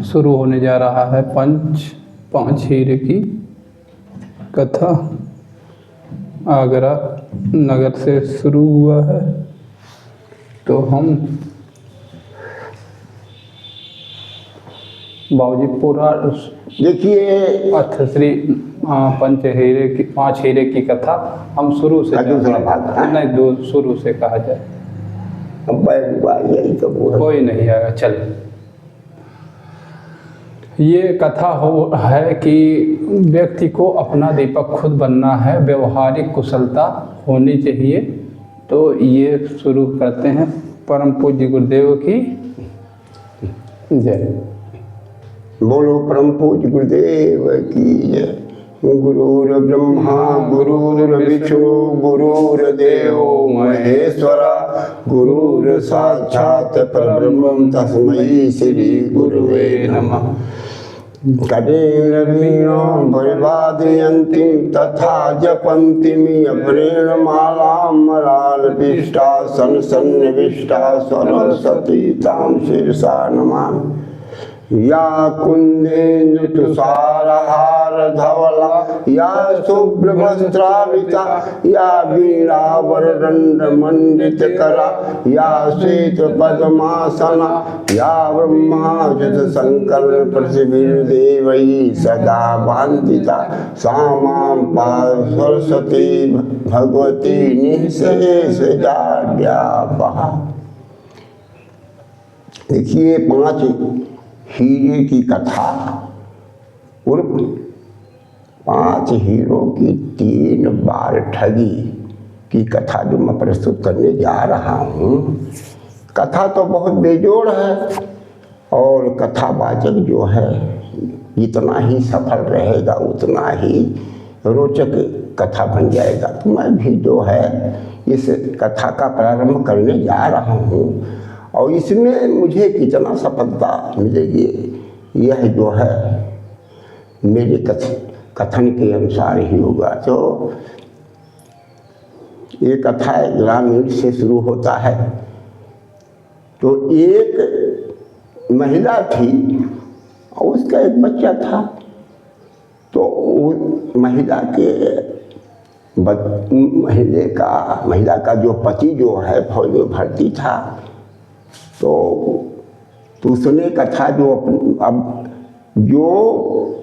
शुरू होने जा रहा है पांच हीरे की कथा। आगरा नगर से शुरू हुआ है, तो हम बाबूजी पूरा देखिए अर्थश्री पांच हीरे की कथा हम शुरू से दूसरा भाग नहीं, दो शुरू से कहा जाए। यही तो कोई नहीं आएगा, चल। ये कथा है कि व्यक्ति को अपना दीपक खुद बनना है, व्यवहारिक कुशलता होनी चाहिए। तो ये शुरू करते हैं। परम पूज्य गुरुदेव की जय। बोलो परम पूज्य गुरुदेव की जय। गुरुर ब्रह्मा गुरुर विष्णु गुरुर्देव महेश्वरा, गुरुर साक्षात् परब्रह्म तस्मै श्री गुरुवे नमः। करेण वीणां परिवादयन्तीं तथा जपन्तीं अपरेण मालां मलालपिष्टा सन्निविष्टा सरस्वती तां शिरसा नमामि। या कुंदेन्दु तुषारहार धवला, या शुभ्रवस्त्रावृता, या वीणावरदण्ड मंडित करा, या श्वेत पद्मासना, या ब्रह्माच्युत संकल्प प्रतिदेवैः सदा वन्दिता, सा मां पातु सरस्वती भगवती निःशेषजाड्यापहा। देखिए, 5 हीरे की कथा उर्फ 5 हीरों की 3 बार ठगी की कथा जो मैं प्रस्तुत करने जा रहा हूँ। कथा तो बहुत बेजोड़ है और कथावाचक जो है जितना ही सफल रहेगा उतना ही रोचक कथा बन जाएगा। तो मैं भी जो है इस कथा का प्रारंभ करने जा रहा हूँ और इसमें मुझे कितना सफलता मिलेगी यह जो है मेरे कथन के अनुसार ही होगा। तो ये कथा ग्रामीण से शुरू होता है। तो एक महिला थी और उसका एक बच्चा था। तो महिला का जो पति जो है फौज में भर्ती था। तो उसने कथा जो अब जो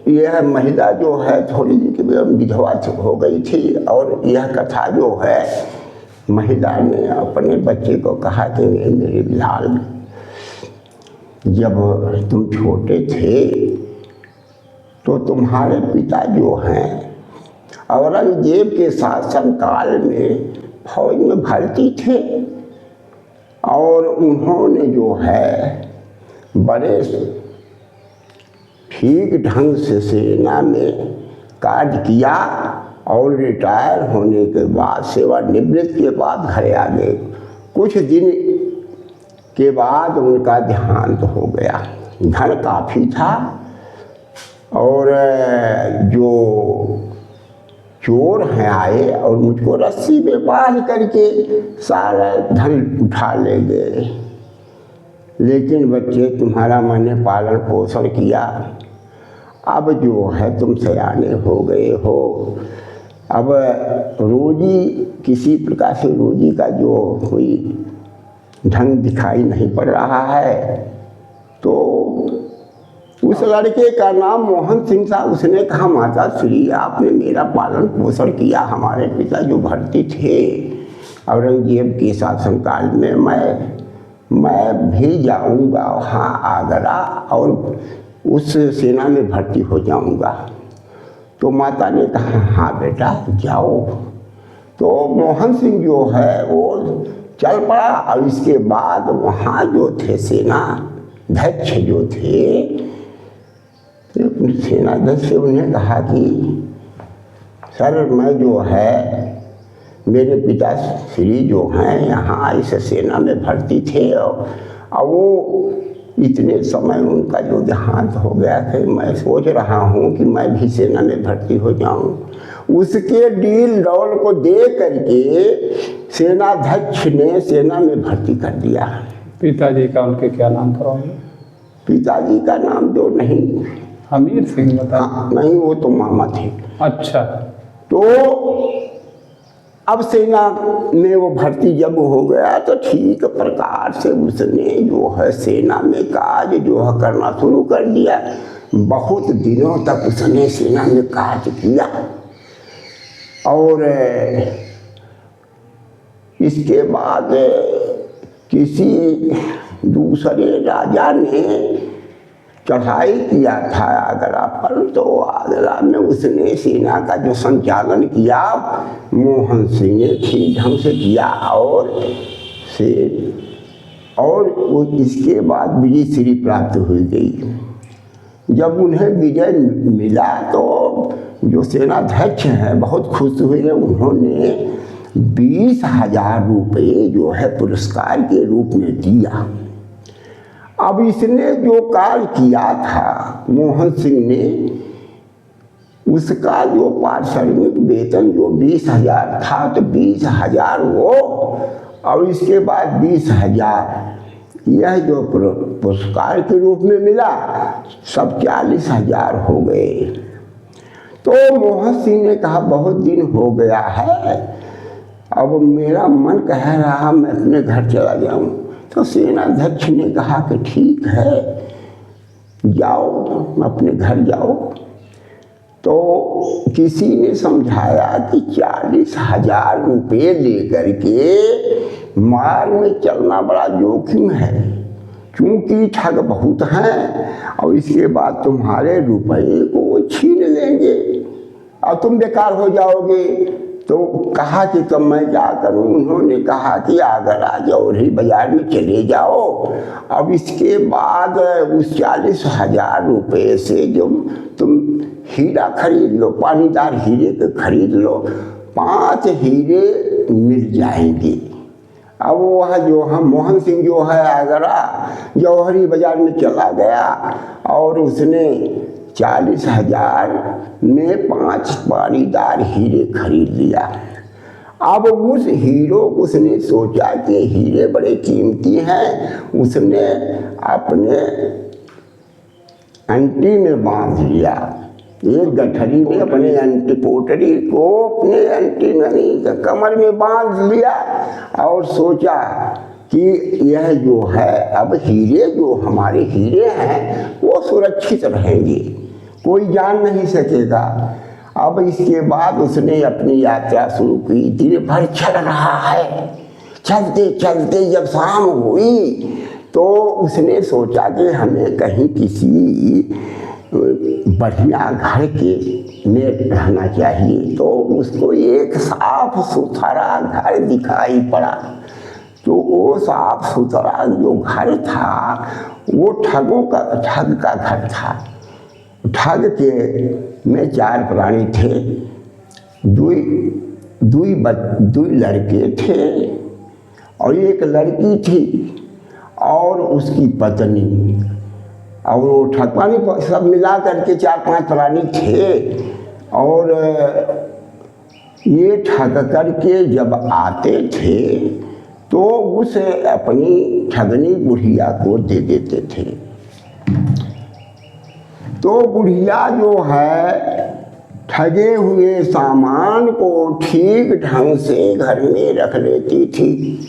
यह महिला जो है थोड़ी दिन के विधवा हो गई थी और यह कथा जो है महिला ने अपने बच्चे को कहा कि मेरे लाल, जब तुम छोटे थे तो तुम्हारे पिता जो हैं औरंगजेब के शासन काल में फौज में भर्ती थे और उन्होंने जो है बड़े ठीक ढंग से सेना में कार्य किया और रिटायर होने के बाद सेवानिवृत्त के बाद घर आ गए। कुछ दिन के बाद उनका देहांत हो गया। धन काफ़ी था और जो चोर हैं आए और मुझको रस्सी में बांध करके सारा धन उठा ले गए। लेकिन बच्चे, तुम्हारा मैंने पालन पोषण किया, अब जो है तुम सयाने हो गए हो। अब रोजी किसी प्रकार से रोजी का जो कोई ढंग दिखाई नहीं पड़ रहा है। तो उस लड़के का नाम मोहन सिंह था। उसने कहा, माता श्री, आपने मेरा पालन पोषण किया। हमारे पिता जो भर्ती थे औरंगजेब के शासनकाल में, मैं भी जाऊंगा वहाँ आगरा और उस सेना में भर्ती हो जाऊंगा। तो माता ने कहा, हाँ बेटा जाओ। तो मोहन सिंह जो है वो चल पड़ा और इसके बाद वहाँ जो थे सेनाध्यक्ष जो थे, सेनाध्यक्ष से उन्हें कहा कि सर, मैं जो है मेरे पिता श्री जो हैं यहाँ इस सेना में भर्ती थे और वो इतने समय उनका जो देहांत हो गया था। मैं सोच रहा हूँ कि मैं भी सेना में भर्ती हो जाऊँ। उसके डील डॉल को दे करके सेनाध्यक्ष ने सेना में भर्ती कर दिया। पिताजी का उनके क्या नाम था? पिताजी का नाम तो नहीं, हमीर सिंह बता। हाँ, नहीं, वो तो मामा थे। अच्छा। तो अब सेना में वो भर्ती जब हो गया तो ठीक प्रकार से उसने जो है सेना में काज जो है करना शुरू कर दिया। बहुत दिनों तक उसने सेना में काज किया और इसके बाद किसी दूसरे राजा ने चढ़ाई किया था आगरा पर, तो आगरा में उसने सेना का जो संचालन किया मोहन सिंह ने ठीक ढंग से किया और वो इसके बाद विजय श्री प्राप्त हो गई। जब उन्हें विजय मिला तो जो सेनाध्यक्ष हैं बहुत खुश हुए। उन्होंने 20,000 रुपये जो है पुरस्कार के रूप में दिया। अब इसने जो कार्य किया था मोहन सिंह ने, उसका जो पारिश्रमिक वेतन जो 20,000 था तो 20,000 वो और इसके बाद 20,000 यह जो पुरस्कार के रूप में मिला, सब 40,000 हो गए। तो मोहन सिंह ने कहा बहुत दिन हो गया है, अब मेरा मन कह रहा मैं अपने घर चला जाऊं। तो सेनाध्यक्ष ने कहा कि ठीक है जाओ, अपने घर जाओ। तो किसी ने समझाया कि 40,000 रुपये लेकर के मार्ग में चलना बड़ा जोखिम है, क्योंकि ठग बहुत हैं और इसके बाद तुम्हारे रुपये को छीन लेंगे और तुम बेकार हो जाओगे। तो कहा कि तब मैं क्या करूं। उन्होंने कहा कि आगरा जौहरी बाजार में चले जाओ। अब इसके बाद उस 40,000 रुपये से जो तुम हीरा खरीद लो, पानीदार हीरे के खरीद लो, 5 हीरे मिल जाएंगे। अब वह जो हम मोहन सिंह जो है आगरा जौहरी बाजार में चला गया और उसने 40,000 में 5 पानीदार हीरे खरीद लिया। अब उस हीरो को उसने सोचा कि हीरे बड़े कीमती हैं, उसने अपने अंटी में बांध लिया। एक गठरी में अपने अंटी पोटरी को अपने अंटी में कमर में बांध लिया और सोचा कि यह जो है अब हीरे जो हमारे हीरे हैं वो सुरक्षित रहेंगे, कोई जान नहीं सकेगा। अब इसके बाद उसने अपनी यात्रा शुरू की। दिन भर चल रहा है, चलते चलते जब शाम हुई तो उसने सोचा कि हमें कहीं किसी बढ़िया घर के में रहना चाहिए। तो उसको एक साफ सुथरा घर दिखाई पड़ा। तो वो साफ सुथरा जो घर था वो ठग का घर था। ठग के में 4 प्राणी थे, 2 लड़के थे और एक लड़की थी और उसकी पत्नी। और वो ठगवानी सब मिला करके 4-5 प्राणी थे। और ये ठग करके जब आते थे तो उसे अपनी ठगनी बुढ़िया को दे देते थे। तो बुढ़िया जो है ठगे हुए सामान को ठीक ढंग से घर में रख लेती थी।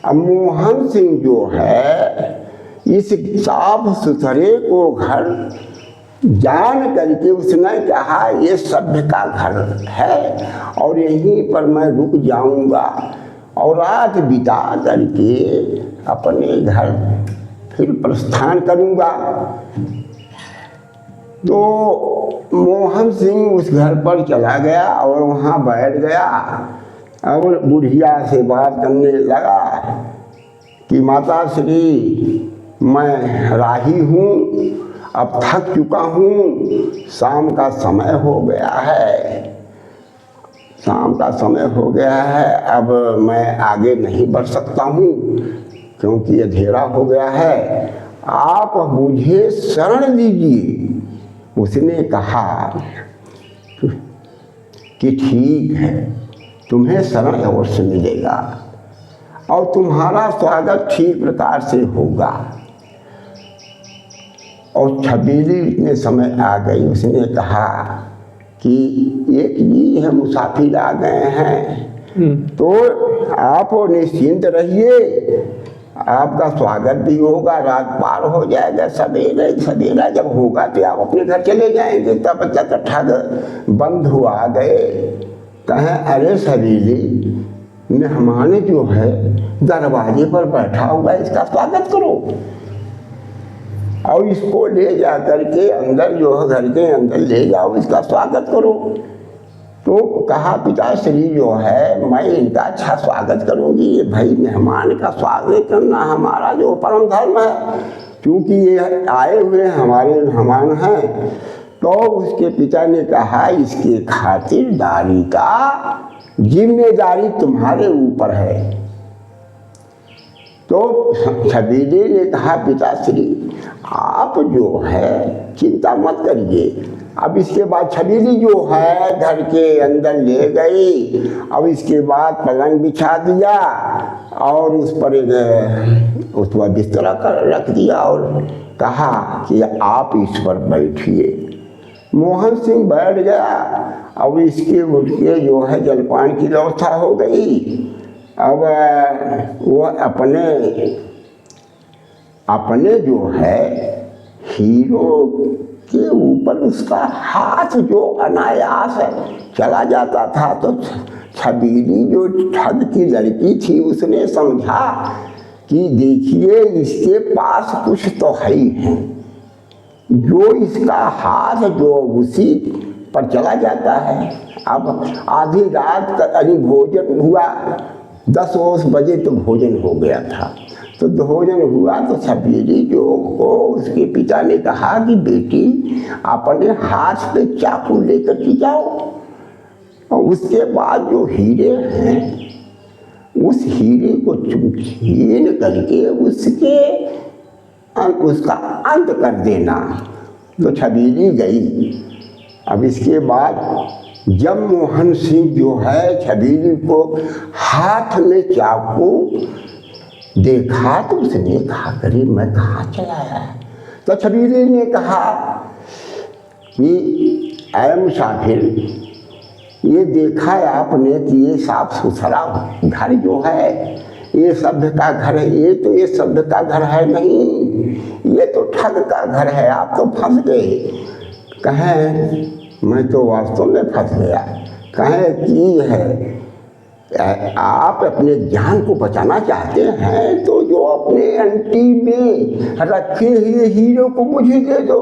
अब मोहन सिंह जो है इस साफ सुथरे को घर जान करके उसने कहा ये सभ्य का घर है और यहीं पर मैं रुक जाऊंगा और रात बिता करके अपने घर फिर प्रस्थान करूंगा। तो मोहन सिंह उस घर पर चला गया और वहाँ बैठ गया और बुढ़िया से बात करने लगा कि माता श्री मैं राही हूँ, अब थक चुका हूँ, शाम का समय हो गया है, शाम का समय हो गया है, अब मैं आगे नहीं बढ़ सकता हूँ क्योंकि अंधेरा हो गया है, आप मुझे शरण दीजिए। उसने कहा कि ठीक है, तुम्हें शरण अवश्य मिलेगा और तुम्हारा स्वागत ठीक प्रकार से होगा। और छबीली इतने समय आ गई, उसने कहा कि एक जी है मुसाफिर आ गए हैं, तो आप निश्चिंत रहिए, आपका स्वागत भी होगा, रात पार हो जाएगा, सवेरा जब होगा तो आप अपने घर चले जाएंगे। तब तक ठग बंधु आ गए, कहें अरे छबीली, मेहमान जो है दरवाजे पर बैठा हुआ है, इसका स्वागत करो और इसको ले जा करके अंदर जो है घर के अंदर ले जाओ, इसका स्वागत करो। तो कहा पिताश्री जो है मैं इनका अच्छा स्वागत करूंगी, ये भाई मेहमान का स्वागत करना हमारा जो परम धर्म है, क्योंकि ये आए हुए हमारे मेहमान हैं। तो उसके पिता ने कहा इसके खातिरदारी का जिम्मेदारी तुम्हारे ऊपर है। तो छबीली ने कहा पिताश्री आप जो है चिंता मत करिए। अब इसके बाद छबीली जो है घर के अंदर ले गई, अब इसके बाद पलंग बिछा दिया और उस पर बिस्तरा कर रख दिया और कहा कि आप इस पर बैठिए। मोहन सिंह बैठ गया। अब इसके उठके जो है जलपान की व्यवस्था हो गई। अब वो अपने जो है हीरो के ऊपर उसका हाथ जो अनायास चला जाता था, तो छबीली जो ठग की लड़की थी उसने समझा कि देखिए इसके पास कुछ तो है ही है, जो इसका हाथ जो उसी पर चला जाता है। अब आधी रात का भोजन हुआ, 10 बजे तो भोजन हो गया था। तो भोजन हुआ तो छबीली जो को उसके पिता ने कहा कि बेटी अपने हाथ पे चाकू लेकर के जाओ और उसके बाद जो हीरे हैं उस हीरे को छीन करके उसका अंत कर देना। तो छबीली गई। अब इसके बाद जब मोहन सिंह जो है छबीली को हाथ में चाकू देखा तो उसने कहा करीब मैं कहाँ चला है। तो छबीली ने कहा कि ऐ मुसाफिर, ये देखा है आपने कि ये साफ सुथरा घर जो है ये सभ्य का घर है, ये सभ्य का घर है नहीं, ये तो ठग का घर है, आप तो फंस गए। कहें मैं तो वास्तव में फंस गया। कहें कि है आप अपने जान को बचाना चाहते हैं तो जो अपने अंटी में रखे हुए हीरो को मुझे दे दो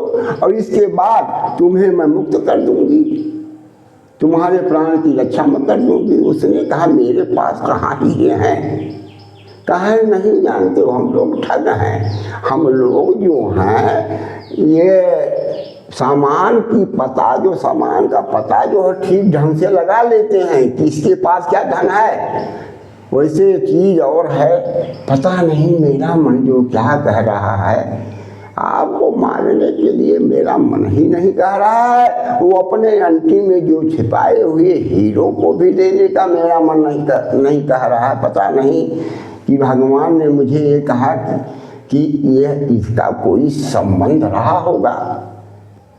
और इसके बाद तुम्हें मैं मुक्त कर दूंगी, तुम्हारे प्राण की रक्षा मैं कर दूंगी। उसने कहा मेरे पास कहाँ हीरे हैं, कहा नहीं जानते हो हम लोग ठग हैं, हम लोग जो हैं ये सामान का पता जो है ठीक ढंग से लगा लेते हैं कि इसके पास क्या धन है, वैसे चीज़ और है, पता नहीं मेरा मन जो क्या कह रहा है, आपको मारने के लिए मेरा मन ही नहीं कह रहा है, वो अपने अंटी में जो छिपाए हुए हीरो को भी देने का मेरा मन नहीं कह रहा है। पता नहीं कि भगवान ने मुझे ये कहा कि ये इसका कोई संबंध रहा होगा,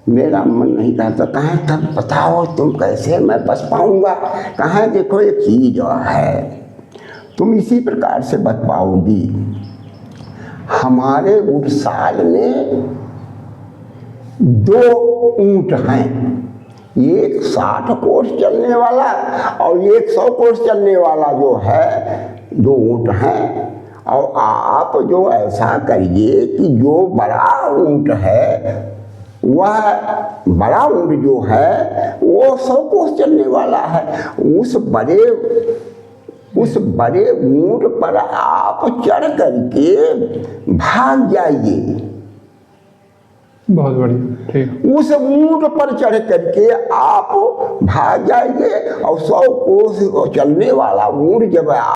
मेरा मन नहीं कहता। कहें तब बताओ तुम कैसे मैं बच पाऊंगा। कहें देखो ये चीज है, तुम इसी प्रकार से बच पाओगी। हमारे ऊँट साल में 2 ऊँट हैं, एक 60 कोस चलने वाला और एक 100 कोस चलने वाला जो है 2 ऊँट हैं। और आप जो ऐसा करिए कि जो बड़ा ऊँट है वह बड़ा ऊँट जो है वो 100 कोस चलने वाला है, उस बड़े ऊँट पर आप चढ़ करके भाग जाइए। बहुत बढ़िया, ठीक। उस ऊँट पर चढ़ करके आप भाग जाइए और 100 कोस चलने वाला ऊँट जब